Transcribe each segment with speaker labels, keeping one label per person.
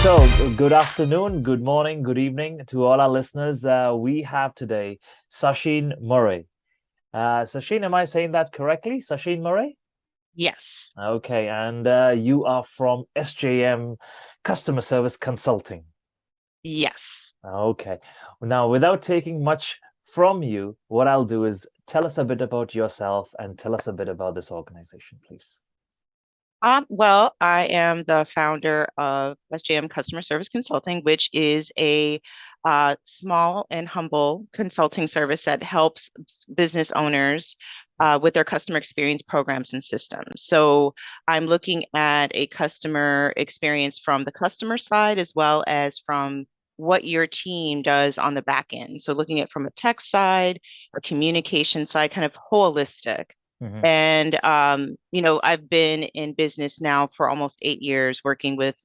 Speaker 1: Good afternoon, good morning, good evening to all our listeners. We have today Sasheen Murray. Sasheen, am I saying that correctly? Sasheen Murray?
Speaker 2: Yes.
Speaker 1: Okay, and you are from SJM Customer Service Consulting.
Speaker 2: Yes.
Speaker 1: Okay. Now, without taking much from you, what I'll do is tell us a bit about yourself and tell us a bit about this organization, please.
Speaker 2: Well, I am the founder of SJM Customer Service Consulting, which is a small and humble consulting service that helps business owners with their customer experience programs and systems. So I'm looking at a customer experience from the customer side as well as from what your team does on the back end. So looking at from a tech side, a communication side, kind of holistic.
Speaker 1: Hmm.
Speaker 2: And I've been in business now for almost 8 years, working with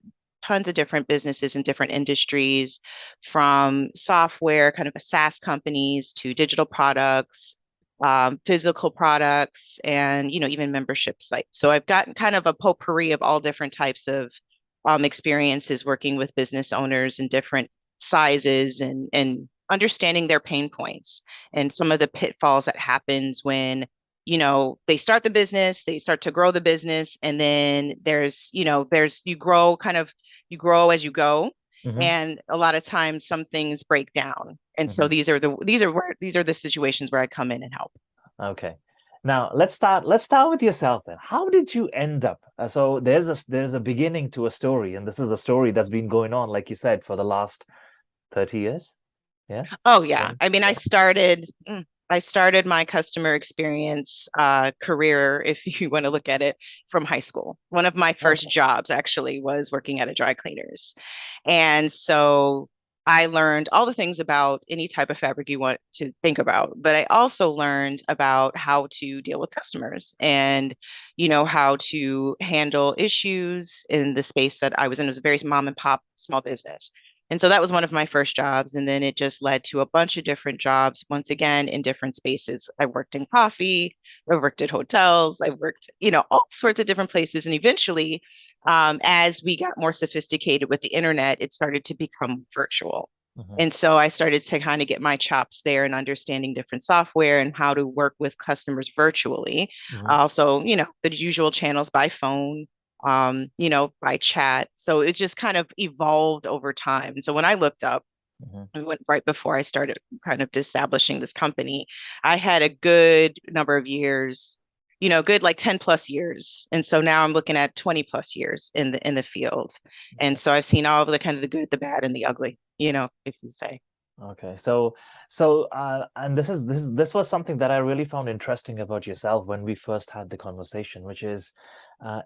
Speaker 2: tons of different businesses in different industries, from software, kind of SaaS companies to digital products, physical products, and even membership sites. So I've gotten kind of a potpourri of all different types of experiences working with business owners in different sizes and understanding their pain points and some of the pitfalls that happens when they start the business, they start to grow the business, and then there's you grow as you go.
Speaker 1: Hmm.
Speaker 2: And a lot of times some things break down. And so
Speaker 1: Hmm.
Speaker 2: these are the situations where I come in and help.
Speaker 1: Okay. Now let's start with yourself then. How did you end up? So there's a beginning to a story, and this is a story that's been going on, like you said, for the last 30 years. Yeah.
Speaker 2: Oh yeah.
Speaker 1: 20.
Speaker 2: I mean,
Speaker 1: Yeah.
Speaker 2: I started my customer experience career, if you want to look at it, from high school. One of my first
Speaker 1: Okay.
Speaker 2: jobs actually was working at a dry cleaners. And so I learned all the things about any type of fabric you want to think about, but I also learned about how to deal with customers and, how to handle issues in the space that I was in. It was a very mom and pop small business. And so that was one of my first jobs. And then it just led to a bunch of different jobs, once again, in different spaces. I worked in coffee, I worked at hotels, I worked, all sorts of different places. And eventually, as we got more sophisticated with the internet, it started to become virtual.
Speaker 1: Hmm.
Speaker 2: And so I started to kind of get my chops there and understanding different software and how to work with customers virtually.
Speaker 1: Hmm.
Speaker 2: Also, the usual channels by phone, by chat. So it just kind of evolved over time. And so when I looked up,
Speaker 1: Hmm.
Speaker 2: I went right before I started kind of establishing this company, I had a good number of years, good like 10 plus years. And so now I'm looking at 20 plus years in the field. And
Speaker 1: Okay.
Speaker 2: so I've seen all the kind of the good, the bad, and the ugly, if you say.
Speaker 1: Okay. And this was something that I really found interesting about yourself when we first had the conversation, which is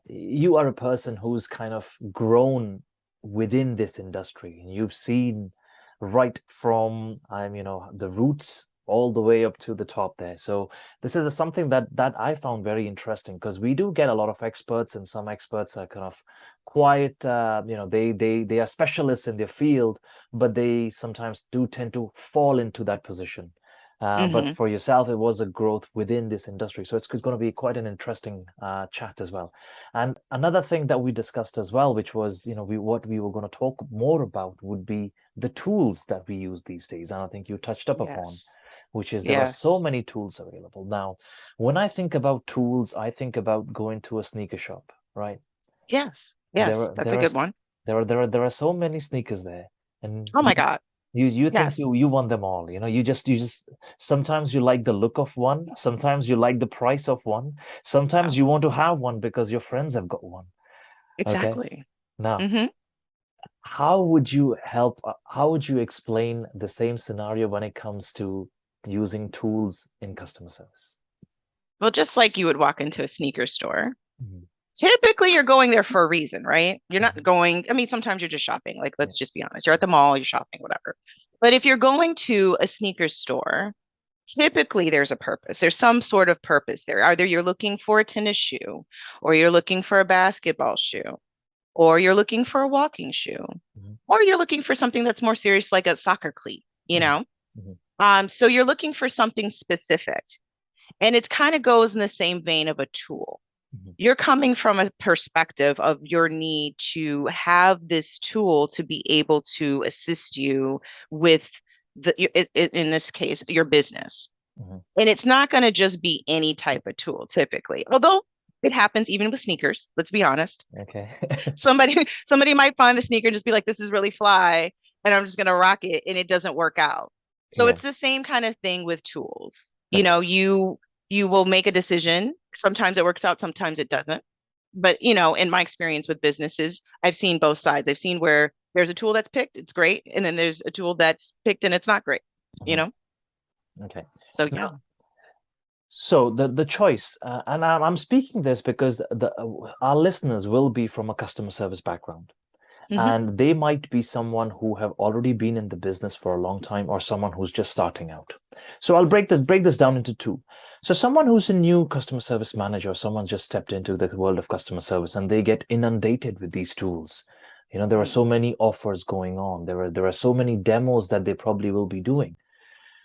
Speaker 1: you are a person who's kind of grown within this industry, and you've seen right from the roots all the way up to the top there. So this is something that I found very interesting, because we do get a lot of experts, and some experts are kind of quite they are specialists in their field, but they sometimes do tend to fall into that position. But
Speaker 2: Hmm.
Speaker 1: for yourself, it was a growth within this industry. So it's going to be quite an interesting chat as well. And another thing that we discussed as well, which was, what we were going to talk more about would be the tools that we use these days. And I think you touched up upon,
Speaker 2: Yes.
Speaker 1: which is there are so
Speaker 2: Yes.
Speaker 1: many tools available. Now, when I think about tools, I think about going to a sneaker shop, right?
Speaker 2: Yes.
Speaker 1: There
Speaker 2: Yes.
Speaker 1: are
Speaker 2: That's a
Speaker 1: there are
Speaker 2: good one.
Speaker 1: there are so many sneakers there, and
Speaker 2: Oh
Speaker 1: you
Speaker 2: my God.
Speaker 1: you think
Speaker 2: Yes.
Speaker 1: you want them all. You just sometimes you like the look of one, sometimes you like the price of one, sometimes
Speaker 2: Yeah,
Speaker 1: you want to have one because your friends have got one. Okay.
Speaker 2: exactly.
Speaker 1: Now,
Speaker 2: Hmm.
Speaker 1: how would you explain the same scenario when it comes to using tools in customer service?
Speaker 2: Well, just like you would walk into a sneaker store,
Speaker 1: Mhm.
Speaker 2: typically you're going there for a reason, right? You're not
Speaker 1: Mhm.
Speaker 2: going, I mean, sometimes you're just shopping. Like,
Speaker 1: Yeah.
Speaker 2: let's just be honest. You're at the mall, you're shopping, whatever. But if you're going to a sneaker store, typically there's a purpose. There's some sort of purpose there. Either you're looking for a tennis shoe, or you're looking for a basketball shoe, or you're looking for a walking shoe,
Speaker 1: Mhm.
Speaker 2: or you're looking for something that's more serious, like a soccer cleat, you
Speaker 1: Mhm.
Speaker 2: know?
Speaker 1: Mhm.
Speaker 2: So you're looking for something specific. And it kind of goes in the same vein of a tool.
Speaker 1: Mhm.
Speaker 2: You're coming from a perspective of your need to have this tool to be able to assist you with in this case, your business.
Speaker 1: Mhm.
Speaker 2: And it's not going to just be any type of tool typically, although it happens even with sneakers. Let's be honest.
Speaker 1: Okay.
Speaker 2: Somebody might find the sneaker and just be like, this is really fly, and I'm just going to rock it, and it doesn't work out. So
Speaker 1: Yeah.
Speaker 2: it's the same kind of thing with tools.
Speaker 1: Okay.
Speaker 2: You will make a decision. Sometimes it works out, sometimes it doesn't. But in my experience with businesses, I've seen both sides. I've seen where there's a tool that's picked, it's great, and then there's a tool that's picked and it's not great, you
Speaker 1: Mhm.
Speaker 2: know?
Speaker 1: Okay.
Speaker 2: So yeah.
Speaker 1: Now, so the choice, and I'm speaking this because our listeners will be from a customer service background,
Speaker 2: Hmm.
Speaker 1: and they might be someone who have already been in the business for a long time, or someone who's just starting out. So I'll break this down into two. So someone who's a new customer service manager, or someone's just stepped into the world of customer service, and they get inundated with these tools. There are so many offers going on. There are so many demos that they probably will be doing.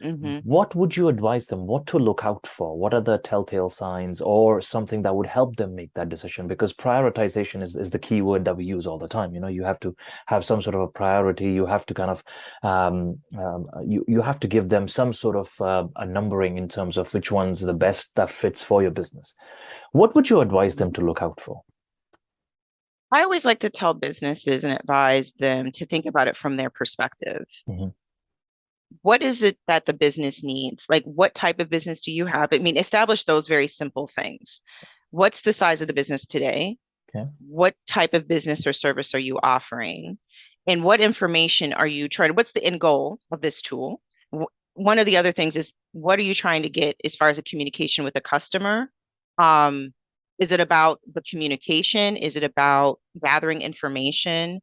Speaker 2: Hmm.
Speaker 1: What would you advise them? What to look out for? What are the telltale signs, or something that would help them make that decision? Because prioritization is the key word that we use all the time. You have to have some sort of a priority. You have to kind of you have to give them some sort of a numbering in terms of which one's the best that fits for your business. What would you advise them to look out for?
Speaker 2: I always like to tell businesses and advise them to think about it from their perspective.
Speaker 1: Hmm.
Speaker 2: What is it that the business needs? Like, what type of business do you have? I mean, establish those very simple things. What's the size of the business today?
Speaker 1: Okay.
Speaker 2: What type of business or service are you offering? And what information are you trying to, what's the end goal of this tool? One of the other things is, what are you trying to get as far as a communication with a customer? Um, is it about the communication? Is it about gathering information?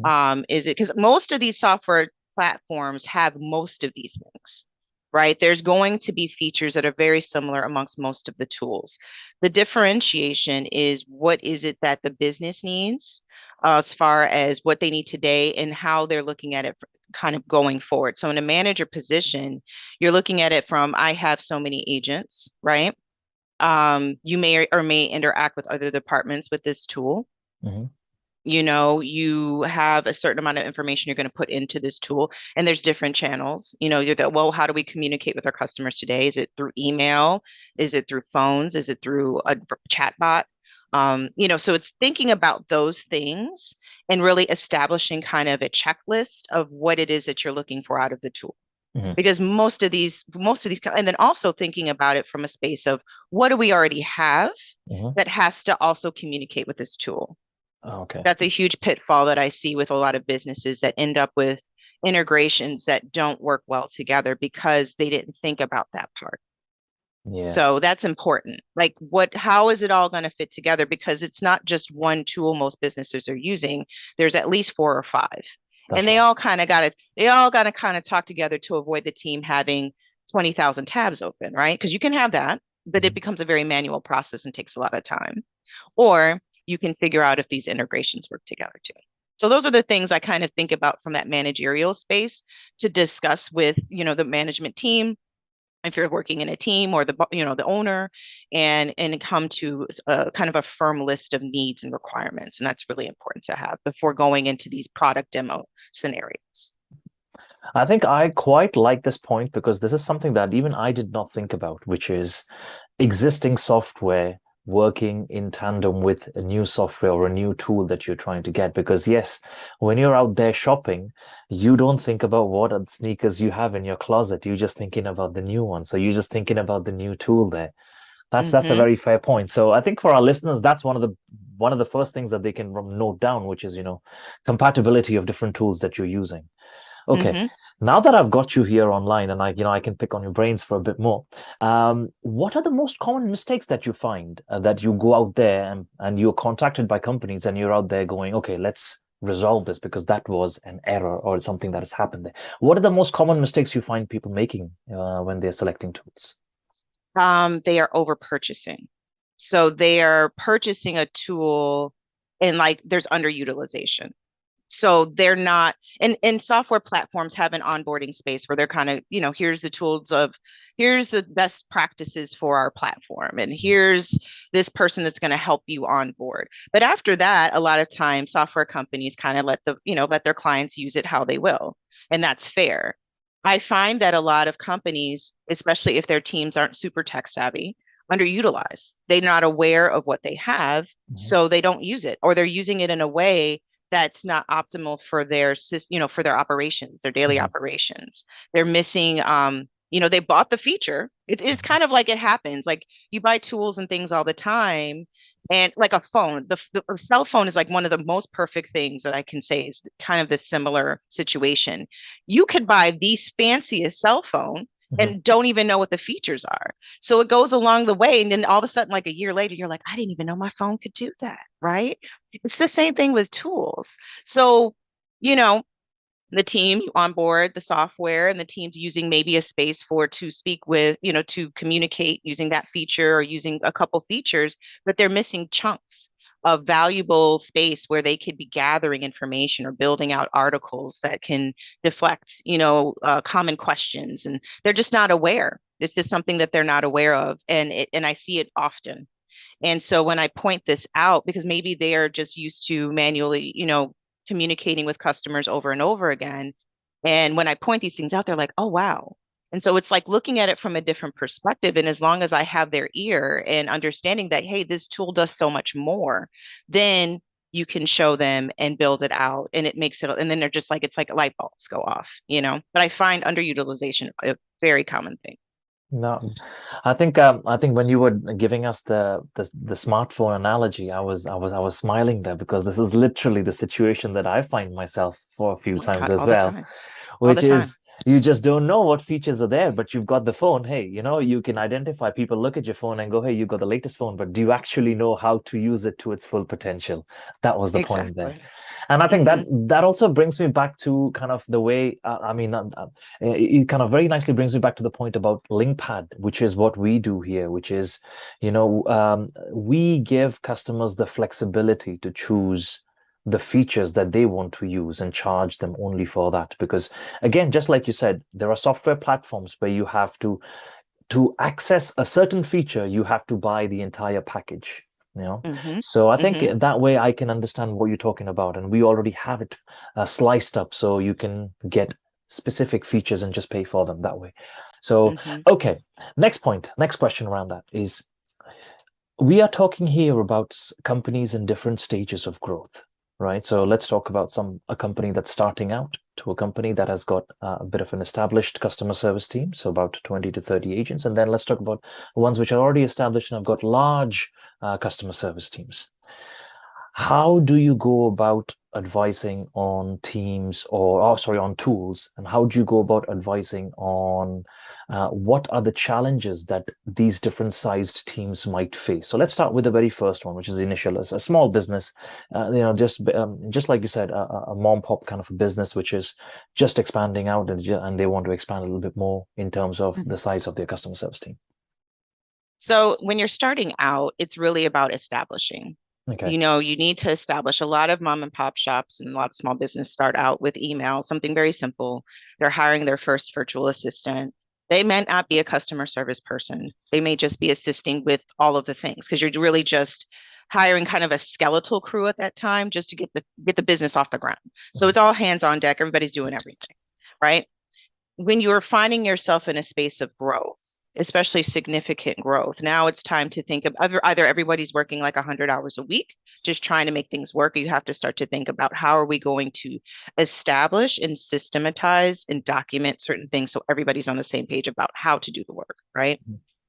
Speaker 1: Hmm.
Speaker 2: Is it because most of these software platforms have most of these things, right? There's going to be features that are very similar amongst most of the tools. The differentiation is, what is it that the business needs, as far as what they need today and how they're looking at it kind of going forward. So in a manager position, you're looking at it from, I have so many agents, right? You may or may interact with other departments with this tool.
Speaker 1: Hmm.
Speaker 2: You have a certain amount of information you're going to put into this tool, and there's different channels. You're that, well, how do we communicate with our customers today? Is it through email? Is it through phones? Is it through a chat bot? So it's thinking about those things and really establishing kind of a checklist of what it is that you're looking for out of the tool.
Speaker 1: Hmm.
Speaker 2: Because most of these, and then also thinking about it from a space of, what do we already have
Speaker 1: Hmm.
Speaker 2: that has to also communicate with this tool?
Speaker 1: Okay.
Speaker 2: That's a huge pitfall that I see with a lot of businesses that end up with integrations that don't work well together because they didn't think about that part.
Speaker 1: Yeah,
Speaker 2: So that's important. Like, how is it all going to fit together? Because it's not just one tool most businesses are using. There's at least four or five. And
Speaker 1: that's
Speaker 2: they
Speaker 1: right.
Speaker 2: all kind of got to they all got to kind of talk together to avoid the team having 20,000 tabs open, right? Because you can have that, but it
Speaker 1: Mhm.
Speaker 2: becomes a very manual process and takes a lot of time. Or you can figure out if these integrations work together too. So those are the things I kind of think about from that managerial space to discuss with, the management team, if you're working in a team, or the owner, and come to a kind of a firm list of needs and requirements. And that's really important to have before going into these product demo scenarios.
Speaker 1: I think I quite like this point because this is something that even I did not think about, which is existing software working in tandem with a new software or a new tool that you're trying to get. Because yes, when you're out there shopping, you don't think about what are the sneakers you have in your closet. You're just thinking about the new one. So you're just thinking about the new tool there. That's a
Speaker 2: Mm-hmm.
Speaker 1: very fair point. So I think for our listeners, that's one of the first things that they can note down, which is, compatibility of different tools that you're using. Okay.
Speaker 2: Mm-hmm.
Speaker 1: Now that I've got you here online and I can pick on your brains for a bit more, what are the most common mistakes that you find that you go out there and you're contacted by companies and you're out there going, okay, let's resolve this because that was an error or something that has happened there. What are the most common mistakes you find people making when they're selecting tools?
Speaker 2: They are over purchasing. So they are purchasing a tool, and like, there's underutilization. So they're not, and software platforms have an onboarding space where they're kind of, here's the tools of, here's the best practices for our platform, and here's this person that's going to help you on board. But after that, a lot of times software companies kind of let their clients use it how they will. And that's fair. I find that a lot of companies, especially if their teams aren't super tech savvy, underutilize. They're not aware of what they have,
Speaker 1: Mhm.
Speaker 2: so they don't use it, or they're using it in a way that's not optimal for for their operations, their daily
Speaker 1: Mhm.
Speaker 2: operations. They're missing, they bought the feature. It's
Speaker 1: Mhm.
Speaker 2: kind of like it happens. Like you buy tools and things all the time, and like a phone, the cell phone is like one of the most perfect things that I can say is kind of this similar situation. You could buy the fanciest cell phone
Speaker 1: Mhm.
Speaker 2: and don't even know what the features are. So it goes along the way. And then all of a sudden, like a year later, you're like, I didn't even know my phone could do that. Right. It's the same thing with tools. So, you know, the team on board the software, and the team's using maybe a space for to speak with, to communicate using that feature or using a couple features, but they're missing chunks of valuable space where they could be gathering information or building out articles that can deflect, common questions, and they're just not aware. It's just something that they're not aware of, and I see it often. And so when I point this out, because maybe they are just used to manually, communicating with customers over and over again. And when I point these things out, they're like, oh, wow. And so it's like looking at it from a different perspective. And as long as I have their ear and understanding that, hey, this tool does so much more, then you can show them and build it out. And it makes it, and then they're just like, it's like light bulbs go off. But I find underutilization a very common thing.
Speaker 1: No, I think when you were giving us the smartphone analogy, I was smiling there because this is literally the situation that I find myself for a few
Speaker 2: Oh my
Speaker 1: times
Speaker 2: God,
Speaker 1: as
Speaker 2: all the
Speaker 1: well,
Speaker 2: time, all the
Speaker 1: which
Speaker 2: time.
Speaker 1: is you just don't know what features are there, but you've got the phone. Hey, you can identify people look at your phone and go, hey, you got the latest phone, but do you actually know how to use it to its full potential? That was the point there.
Speaker 2: Exactly.
Speaker 1: And I think that
Speaker 2: Hmm.
Speaker 1: that also brings me back to kind of the way, it kind of very nicely brings me back to the point about Lingpad, which is what we do here, which is, we give customers the flexibility to choose the features that they want to use and charge them only for that. Because again, just like you said, there are software platforms where you have to access a certain feature, you have to buy the entire package.
Speaker 2: Hmm.
Speaker 1: So I think
Speaker 2: Hmm.
Speaker 1: that way I can understand what you're talking about, and we already have it sliced up so you can get specific features and just pay for them that way. So,
Speaker 2: Hmm.
Speaker 1: okay, next question around that is, we are talking here about companies in different stages of growth, right? So let's talk about a company that's starting out to a company that has got a bit of an established customer service team, so about 20 to 30 agents. And then let's talk about ones which are already established and have got large customer service teams. How do you go about advising on teams or, oh, sorry, on tools? And how do you go about advising on what are the challenges that these different sized teams might face? So let's start with the very first one, which is the initial, as a small business, just like you said, a mom pop kind of a business, which is just expanding out and they want to expand a little bit more in terms of the
Speaker 2: Hmm.
Speaker 1: size of their customer service team.
Speaker 2: So when you're starting out, it's really about establishing.
Speaker 1: Okay.
Speaker 2: You need to establish. A lot of mom and pop shops and a lot of small business start out with email, something very simple. They're hiring their first virtual assistant. They may not be a customer service person. They may just be assisting with all of the things because you're really just hiring kind of a skeletal crew at that time just to get the business off the ground. So
Speaker 1: Mhm.
Speaker 2: it's all hands on deck. Everybody's doing everything, right? When you're finding yourself in a space of growth, especially significant growth, now it's time to think of either everybody's working like 100 hours a week, just trying to make things work. You have to start to think about how are we going to establish and systematize and document certain things so everybody's on the same page about how to do the work, right?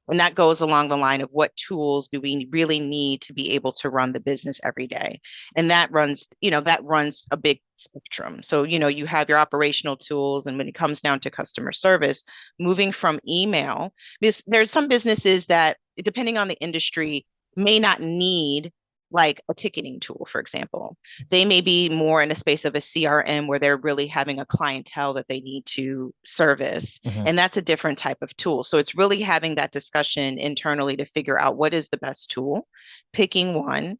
Speaker 2: And that goes along the line of what tools do we really need to be able to run the business every day. And that runs a big spectrum. So, you have your operational tools. And when it comes down to customer service, moving from email, because there's some businesses that, depending on the industry, may not need like a ticketing tool, for example. They may be more in a space of a CRM where they're really having a clientele that they need to service,
Speaker 1: Mhm.
Speaker 2: and that's a different type of tool. So it's really having that discussion internally to figure out what is the best tool, picking one.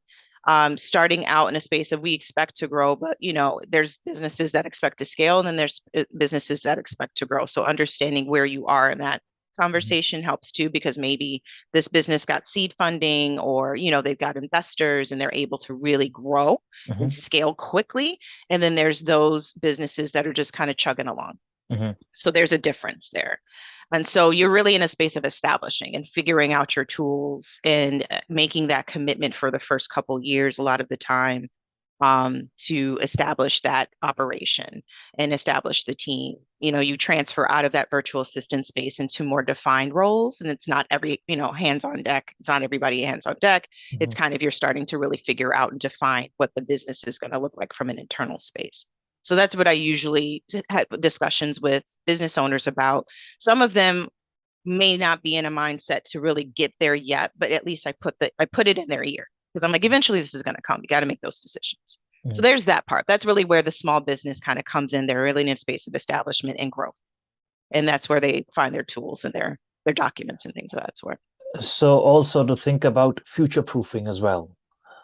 Speaker 2: starting out in a space of we expect to grow, but there's businesses that expect to scale, and then there's businesses that expect to grow. So understanding where you are in that
Speaker 1: Mhm.
Speaker 2: conversation helps too, because maybe this business got seed funding, or they've got investors and they're able to really grow and
Speaker 1: Mhm.
Speaker 2: scale quickly. And then there's those businesses that are just kind of chugging along.
Speaker 1: Mhm.
Speaker 2: So there's a difference there. And so you're really in a space of establishing and figuring out your tools and making that commitment for the first couple years, a lot of the time, to establish that operation and establish the team. You transfer out of that virtual assistant space into more defined roles, and it's not every, hands on deck. It's not everybody hands on deck. It's
Speaker 1: Mhm.
Speaker 2: kind of you're starting to really figure out and define what the business is going to look like from an internal space. So that's what I usually have discussions with business owners about. Some of them may not be in a mindset to really get there yet, but at least I put it in their ear, because I'm like, eventually this is going to come. You got to make those decisions. So
Speaker 1: Mhm.
Speaker 2: there's that part. That's really where the small business kind of comes in. They're really in a space of establishment and growth, and that's where they find their tools and their documents and things of that sort.
Speaker 1: So also to think about future proofing as well.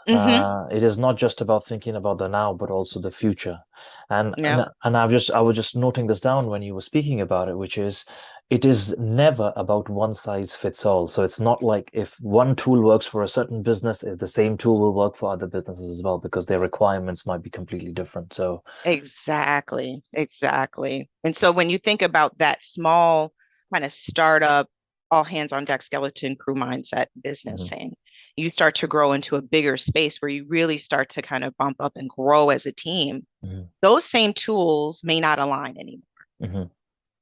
Speaker 2: Mm-hmm.
Speaker 1: It is not just about thinking about the now, but also the future. And
Speaker 2: Yeah,
Speaker 1: and, and I was just noting this down when you were speaking about it, which is it is never about one size fits all. So it's not like if one tool works for a certain business, is the same tool will work for other businesses as well, because their requirements might be completely different. So
Speaker 2: exactly. Exactly. And so when you think about that small kind of startup, all hands on deck skeleton crew mindset business
Speaker 1: mhm,
Speaker 2: thing, you start to grow into a bigger space where you really start to kind of bump up and grow as a team.
Speaker 1: mhm,
Speaker 2: Those same tools may not align anymore.
Speaker 1: mhm,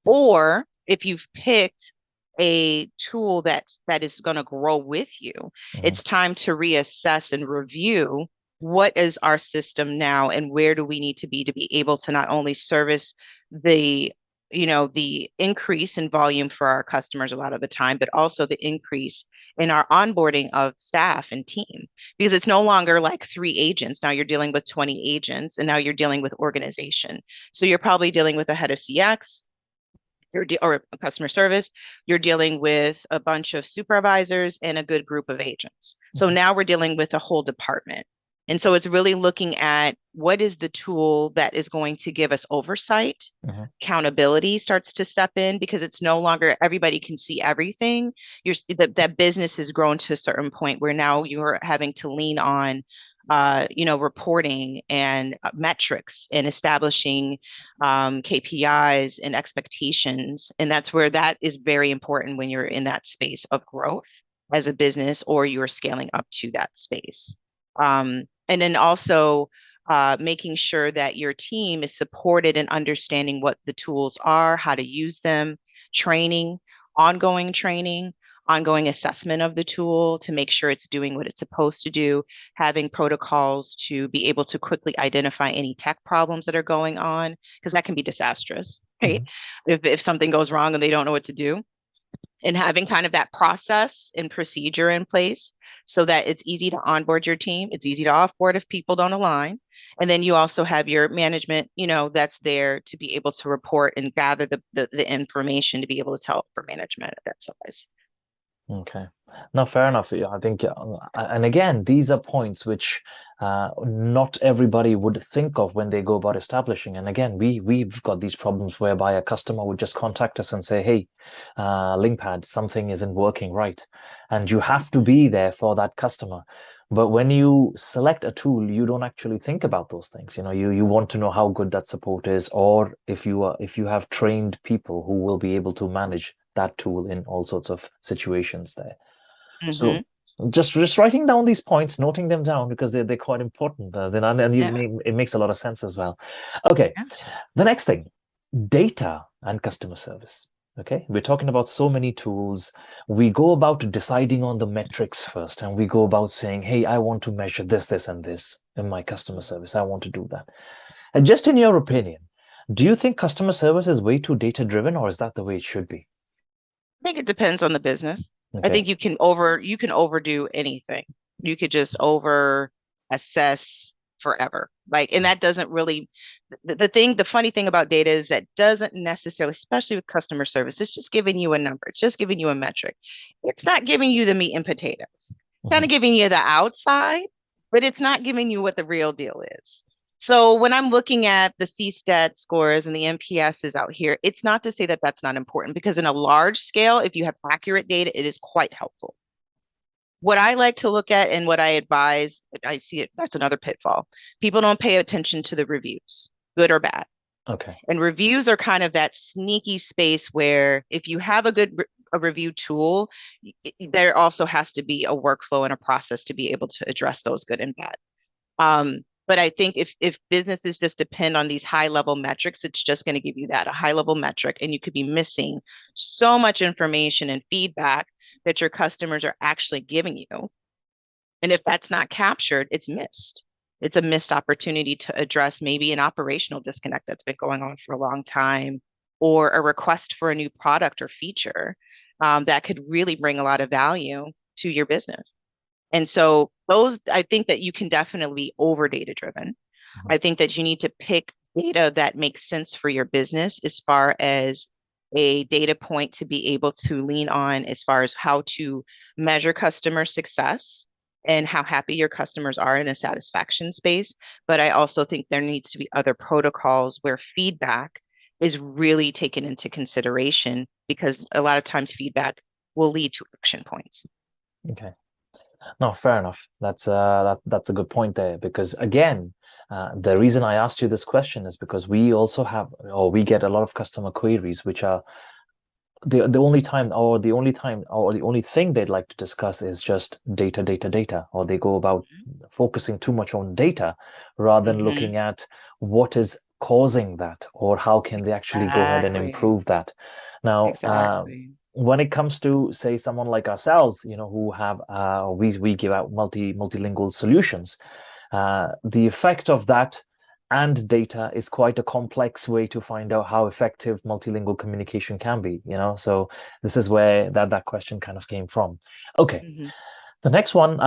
Speaker 2: Or if you've picked a tool that is going to grow with you,
Speaker 1: mhm,
Speaker 2: it's time to reassess and review what is our system now, and where do we need to be able to not only service the the increase in volume for our customers a lot of the time, but also the increase in our onboarding of staff and team, because it's no longer like 3 agents. Now you're dealing with 20 agents, and now you're dealing with organization. So you're probably dealing with a head of CX, or customer service. You're dealing with a bunch of supervisors and a good group of agents. So
Speaker 1: mhm,
Speaker 2: now we're dealing with a whole department. And so it's really looking at what is the tool that is going to give us oversight.
Speaker 1: mhm,
Speaker 2: Accountability starts to step in, because it's no longer everybody can see everything. That business has grown to a certain point where now you're having to lean on reporting and metrics, and establishing KPIs and expectations. And that's where that is very important when you're in that space of growth as a business, or you're scaling up to that space. And then also making sure that your team is supported in understanding what the tools are, how to use them, training, ongoing training, ongoing assessment of the tool to make sure it's doing what it's supposed to do, having protocols to be able to quickly identify any tech problems that are going on, because that can be disastrous, right?
Speaker 1: mhm.
Speaker 2: If something goes wrong and they don't know what to do, and having kind of that process and procedure in place so that it's easy to onboard your team, it's easy to offboard if people don't align. And then you also have your management, that's there to be able to report and gather the information to be able to tell for management at that size.
Speaker 1: Okay. No, fair enough. Yeah, I think, and again, these are points which not everybody would think of when they go about establishing. And again, we've got these problems whereby a customer would just contact us and say, "Hey, Lingpad, something isn't working right," and you have to be there for that customer. But when you select a tool, you don't actually think about those things. You want to know how good that support is, or if you have trained people who will be able to manage that tool in all sorts of situations there.
Speaker 2: Mm-hmm.
Speaker 1: So just writing down these points, noting them down because they're quite important. Then and
Speaker 2: Yeah.
Speaker 1: it makes a lot of sense as well. Okay,
Speaker 2: Yeah.
Speaker 1: the next thing, data and customer service. Okay, we're talking about so many tools. We go about deciding on the metrics first, and we go about saying, "Hey, I want to measure this, this, and this in my customer service. I want to do that." And just in your opinion, do you think customer service is way too data driven, or is that the way it should be?
Speaker 2: I think it depends on the business. I
Speaker 1: Okay.
Speaker 2: think you can overdo anything. You could just over assess forever. Like, and that doesn't really, the funny thing about data is that doesn't necessarily, especially with customer service, it's just giving you a number. It's just giving you a metric. It's not giving you the meat and potatoes. Kind
Speaker 1: Mhm,
Speaker 2: of giving you the outside, but it's not giving you what the real deal is. So when I'm looking at the CSAT scores and the NPSs out here, it's not to say that that's not important because in a large scale, if you have accurate data, it is quite helpful. What I like to look at and what I advise, I see it, that's another pitfall. People don't pay attention to the reviews, good or bad.
Speaker 1: Okay.
Speaker 2: And reviews are kind of that sneaky space where if you have a good a review tool, there also has to be a workflow and a process to be able to address those good and bad. But I think if businesses just depend on these high level metrics, it's just going to give you that a high level metric, and you could be missing so much information and feedback that your customers are actually giving you. And if that's not captured, it's missed. It's a missed opportunity to address maybe an operational disconnect that's been going on for a long time, or a request for a new product or feature that could really bring a lot of value to your business. And so those, I think that you can definitely be over data driven.
Speaker 1: Mhm.
Speaker 2: I think that you need to pick data that makes sense for your business as far as a data point to be able to lean on as far as how to measure customer success and how happy your customers are in a satisfaction space. But I also think there needs to be other protocols where feedback is really taken into consideration because a lot of times feedback will lead to action points.
Speaker 1: Okay. No, fair enough. That's a good point there because again, the reason I asked you this question is because we also have, or we get a lot of customer queries, which are the only time or the only thing they'd like to discuss is just data, data, data, or they go about focusing too much on data rather than
Speaker 2: Mm-hmm.
Speaker 1: looking at what is causing that or how can they actually go ahead and
Speaker 2: Exactly.
Speaker 1: improve that. Now,
Speaker 2: Exactly.
Speaker 1: when it comes to say someone like ourselves, who have we give out multilingual solutions, the effect of that and data is quite a complex way to find out how effective multilingual communication can be. So this is where that question kind of came from. Okay,
Speaker 2: Mm-hmm.
Speaker 1: the next one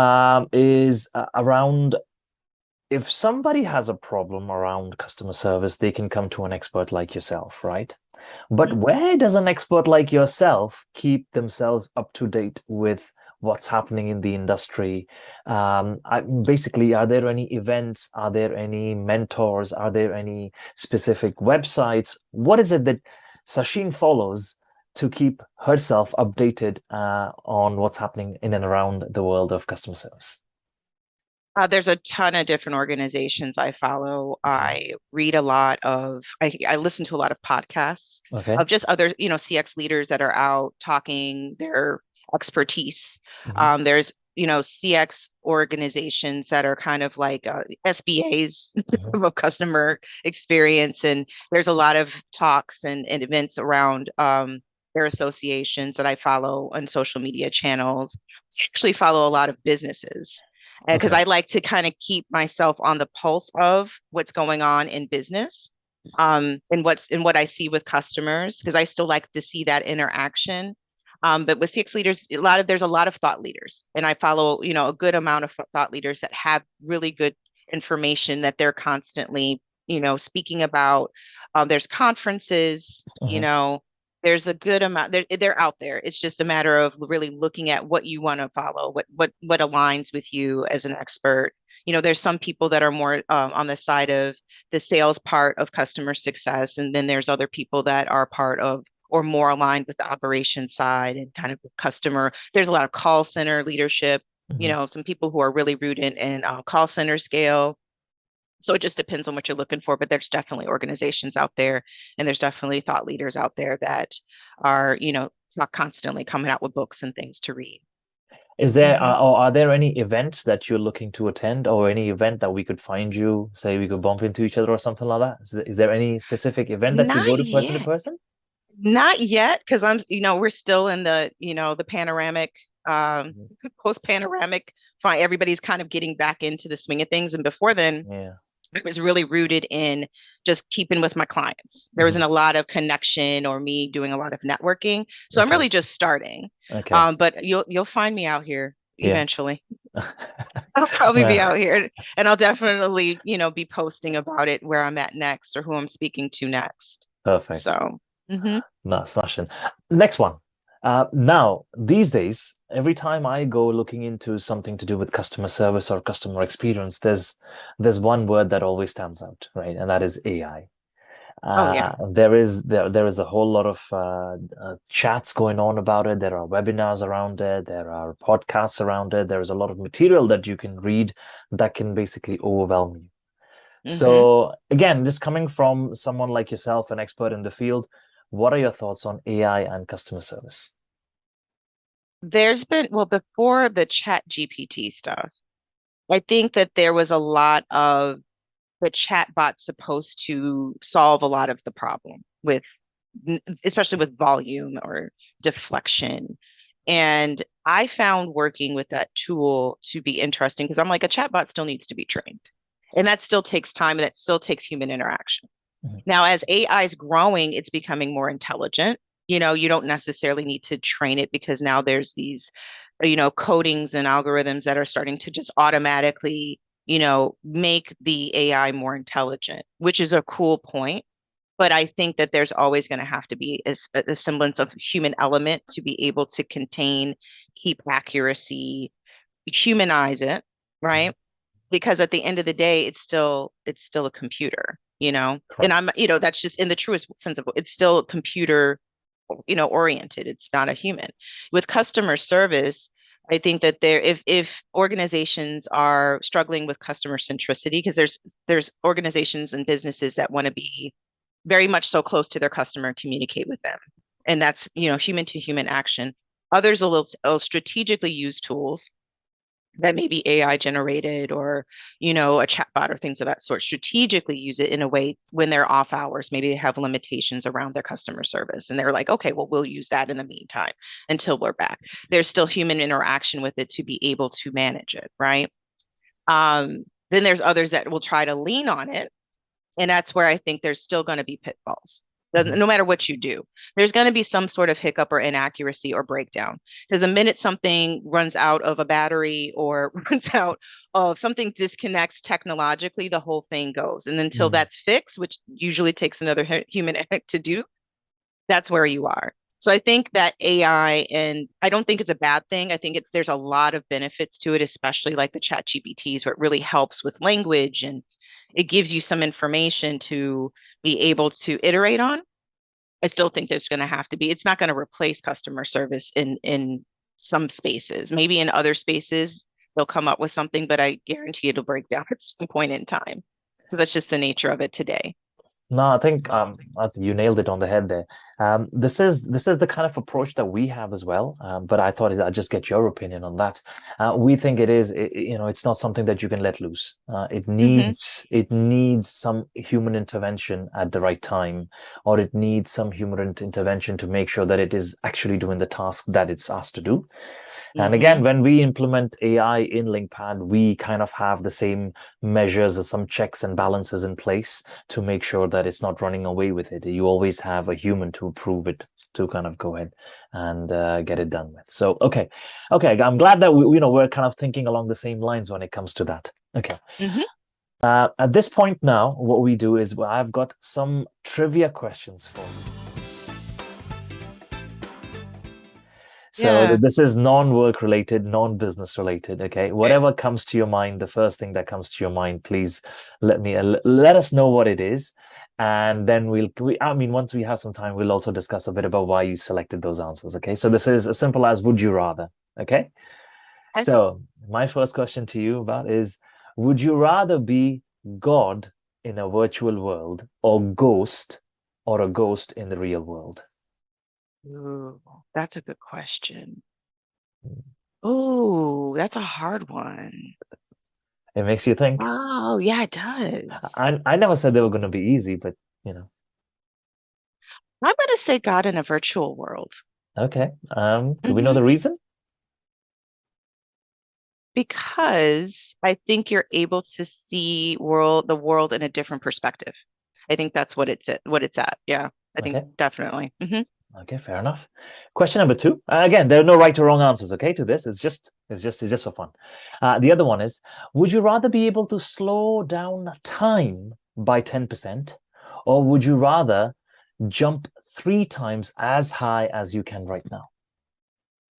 Speaker 1: is around if somebody has a problem around customer service, they can come to an expert like yourself, right? But
Speaker 2: Mm-hmm.
Speaker 1: where does an expert like yourself keep themselves up to date with what's happening in the industry? Basically, are there any events? Are there any mentors? Are there any specific websites? What is it that Sasheen follows to keep herself updated on what's happening in and around the world of customer service?
Speaker 2: There's a ton of different organizations I follow.
Speaker 1: Okay.
Speaker 2: I read a lot of, I listen to a lot of podcasts
Speaker 1: Okay.
Speaker 2: of just other, CX leaders that are out talking their expertise.
Speaker 1: Hmm.
Speaker 2: There's, CX organizations that are kind of like SBAs
Speaker 1: Hmm.
Speaker 2: of customer experience. And there's a lot of talks and events around their associations that I follow on social media channels. I actually follow a lot of businesses because
Speaker 1: Okay.
Speaker 2: I like to kind of keep myself on the pulse of what's going on in business, and what I see with customers, because I still like to see that interaction. But with CX leaders, there's a lot of thought leaders, and I follow, a good amount of thought leaders that have really good information that they're constantly, speaking about. There's conferences,
Speaker 1: Hmm.
Speaker 2: there's a good amount, they're out there. It's just a matter of really looking at what you want to follow, what aligns with you as an expert. There's some people that are more on the side of the sales part of customer success, and then there's other people that are part of or more aligned with the operation side and kind of customer. There's a lot of call center leadership,
Speaker 1: Hmm.
Speaker 2: some people who are really rooted in call center scale. So it just depends on what you're looking for, but there's definitely organizations out there, and there's definitely thought leaders out there that are, not constantly coming out with books and things to read.
Speaker 1: Is there
Speaker 2: Hmm.
Speaker 1: or are there any events that you're looking to attend, or any event that we could find you, say we could bump into each other or something like that? Is there any specific event that you
Speaker 2: Not
Speaker 1: go to
Speaker 2: yet.
Speaker 1: person?
Speaker 2: Not yet, because we're still in the panoramic,
Speaker 1: Mhm.
Speaker 2: post panoramic. Fine, everybody's kind of getting back into the swing of things. And before then,
Speaker 1: Yeah.
Speaker 2: it was really rooted in just keeping with my clients. There
Speaker 1: Hmm.
Speaker 2: wasn't a lot of connection or me doing a lot of networking. So I'm
Speaker 1: Okay.
Speaker 2: really just starting.
Speaker 1: Okay.
Speaker 2: But you'll find me out here
Speaker 1: Yeah.
Speaker 2: eventually. I'll probably be
Speaker 1: Well,
Speaker 2: out here, and I'll definitely, be posting about it, where I'm at next or who I'm speaking to next.
Speaker 1: perfect.
Speaker 2: So, mhm.
Speaker 1: No, smashing. Next one. Now, these days, every time I go looking into something to do with customer service or customer experience, there's one word that always stands out, right? And that is AI.
Speaker 2: Oh yeah.
Speaker 1: There is a whole lot of chats going on about it. There are webinars around it. There are podcasts around it. There is a lot of material that you can read that can basically overwhelm you.
Speaker 2: hmm
Speaker 1: So again, this coming from someone like yourself, an expert in the field, what are your thoughts on AI and customer service?
Speaker 2: There's been, well, before the chat GPT stuff, I think that there was a lot of the chat bot supposed to solve a lot of the problem with, especially with volume or deflection. And I found working with that tool to be interesting because I'm like, a chatbot still needs to be trained. And that still takes time and that still takes human interaction.
Speaker 1: Mhm,
Speaker 2: Now, as AI is growing, it's becoming more intelligent. You don't necessarily need to train it because now there's these, codings and algorithms that are starting to just automatically, make the AI more intelligent, which is a cool point. But I think that there's always going to have to be a semblance of human element to be able to contain, keep accuracy, humanize it,
Speaker 1: mhm.
Speaker 2: right? Because at the end of the day, it's still a computer, and
Speaker 1: Correct.
Speaker 2: that's just in the truest sense of it's still a computer, oriented. It's not a human. With customer service, I think that if organizations are struggling with customer centricity, because there's organizations and businesses that want to be very much so close to their customer and communicate with them, and that's human to human action. Others will strategically use tools that may be AI generated or, a chatbot or things of that sort, strategically use it in a way when they're off hours. Maybe they have limitations around their customer service and they're like, okay, well, we'll use that in the meantime until we're back. There's still human interaction with it to be able to manage it, right? Then there's others that will try to lean on it, and that's where I think there's still going to be pitfalls.
Speaker 1: Mhm,
Speaker 2: No matter what you do, there's going to be some sort of hiccup or inaccuracy or breakdown. Because the minute something runs out of a battery or runs out of something disconnects technologically, the whole thing goes. And until
Speaker 1: mm,
Speaker 2: that's fixed, which usually takes another human to do, that's where you are. So I think that AI, and I don't think it's a bad thing. I think there's a lot of benefits to it, especially like the chat GPTs, where it really helps with language and it gives you some information to be able to iterate on. I still think there's going to have to be, it's not going to replace customer service in some spaces. Maybe in other spaces they'll come up with something, but I guarantee it'll break down at some point in time. So that's just the nature of it today.
Speaker 1: No, I think you nailed it on the head there. This is the kind of approach that we have as well. But I thought I'd just get your opinion on that. We think it's not something that you can let loose.
Speaker 2: hmm
Speaker 1: It needs some human intervention at the right time, or it needs some human intervention to make sure that it is actually doing the task that it's asked to do. And
Speaker 2: hmm
Speaker 1: again, when we implement AI in Lingpad, we kind of have the same measures or some checks and balances in place to make sure that it's not running away with it. You always have a human to approve it to kind of go ahead and get it done with. So, okay, I'm glad that we're kind of thinking along the same lines when it comes to that. Okay.
Speaker 2: hmm
Speaker 1: At this point now, what we do is I've got some trivia questions for you. So
Speaker 2: Yeah.
Speaker 1: this is non-work related, non-business related. Okay,
Speaker 2: Okay.
Speaker 1: whatever comes to your mind, the first thing that comes to your mind, please let us know what it is, and then I mean, once we have some time, we'll also discuss a bit about why you selected those answers. Okay, so this is as simple as would you rather. Okay,
Speaker 2: Okay.
Speaker 1: so my first question to you about is, would you rather be God in a virtual world or a ghost in the real world?
Speaker 2: Ooh, that's a good question. Oh, that's a hard one.
Speaker 1: It makes you think.
Speaker 2: Oh, yeah, it does.
Speaker 1: I never said they were going to be easy, but you know,
Speaker 2: I'm going to say God in a virtual world.
Speaker 1: okay. Do we know
Speaker 2: hmm
Speaker 1: the reason?
Speaker 2: Because I think you're able to see the world in a different perspective. I think that's what it's at. Yeah, I think
Speaker 1: Okay,
Speaker 2: definitely.
Speaker 1: okay, fair enough. Question number two. Again, there are no right or wrong answers. Okay, to this, it's just for fun. The other one is: would you rather be able to slow down time by 10%, or would you rather jump three times as high as you can right now?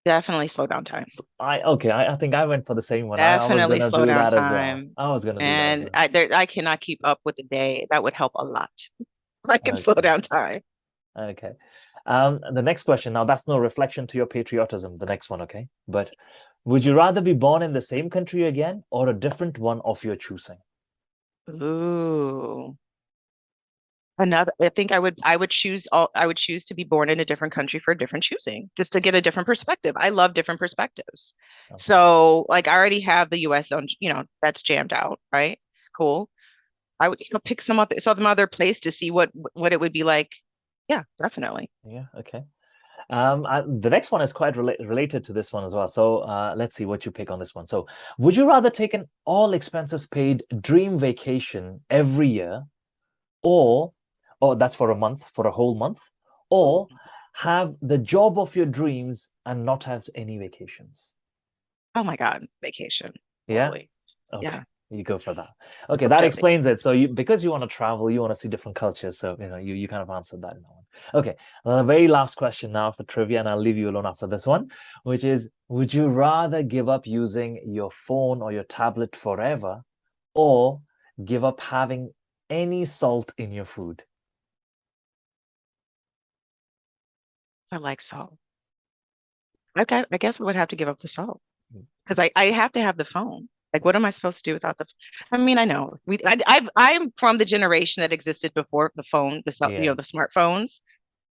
Speaker 2: Definitely slow down time.
Speaker 1: I think I went for the same one. I was
Speaker 2: Definitely
Speaker 1: gonna
Speaker 2: slow
Speaker 1: do
Speaker 2: down
Speaker 1: that as well.
Speaker 2: time.
Speaker 1: I was gonna do that as
Speaker 2: And
Speaker 1: well.
Speaker 2: I cannot keep up with the day. That would help a lot. I can slow
Speaker 1: Okay.
Speaker 2: down time.
Speaker 1: Okay. The next question. Now, that's no reflection to your patriotism, the next one, okay? But would you rather be born in the same country again or a different one of your choosing?
Speaker 2: Ooh. Another, I think I would choose to be born in a different country for a different choosing, just to get a different perspective. I love different perspectives.
Speaker 1: Okay.
Speaker 2: So like I already have the US on, that's jammed out, right? Cool. I would, pick some other place to see what it would be like. Yeah, definitely.
Speaker 1: Yeah, okay. The next one is quite related to this one as well. So let's see what you pick on this one. So, would you rather take an all expenses paid dream vacation every year, or, that's for a month, for a whole month, or have the job of your dreams and not have any vacations?
Speaker 2: Oh my God, vacation.
Speaker 1: Yeah.
Speaker 2: Totally.
Speaker 1: Okay,
Speaker 2: Yeah,
Speaker 1: you go for that. Okay, that
Speaker 2: definitely.
Speaker 1: explains it. So because you want to travel, you want to see different cultures. So you kind of answered that in that one. Okay, the very last question now for trivia, and I'll leave you alone after this one, which is: would you rather give up using your phone or your tablet forever, or give up having any salt in your food?
Speaker 2: I like salt. I guess I would have to give up the salt because I have to have the phone. Like, what am I supposed to do without I mean, I know I'm from the generation that existed before the phone,
Speaker 1: Yeah,
Speaker 2: the smartphones.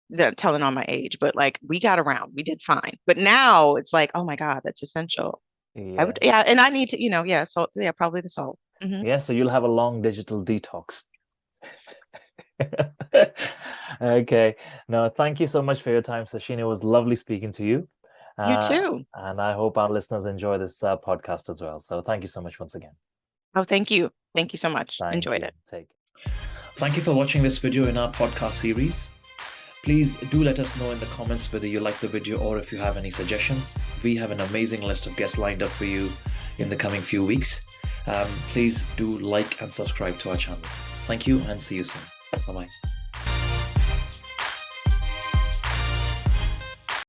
Speaker 2: They're telling on my age, but like we got around, we did fine. But now it's like, oh my God, that's essential. I would,
Speaker 1: yeah,
Speaker 2: yeah, and I need to, yeah, salt, yeah, probably the salt.
Speaker 1: yeah. So you'll have a long digital detox. Okay. No, thank you so much for your time, Sasheen. It was lovely speaking to you.
Speaker 2: You
Speaker 1: Uh,
Speaker 2: too.
Speaker 1: and I hope our listeners enjoy this podcast as well. So thank you so much once again.
Speaker 2: Oh, thank you. Thank you so much.
Speaker 1: Thank
Speaker 2: Enjoyed
Speaker 1: you.
Speaker 2: it.
Speaker 1: Take. Thank you for watching this video in our podcast series. Please do let us know in the comments whether you like the video or if you have any suggestions. We have an amazing list of guests lined up for you in the coming few weeks. Please do like and subscribe to our channel. Thank you and see you soon. Bye bye.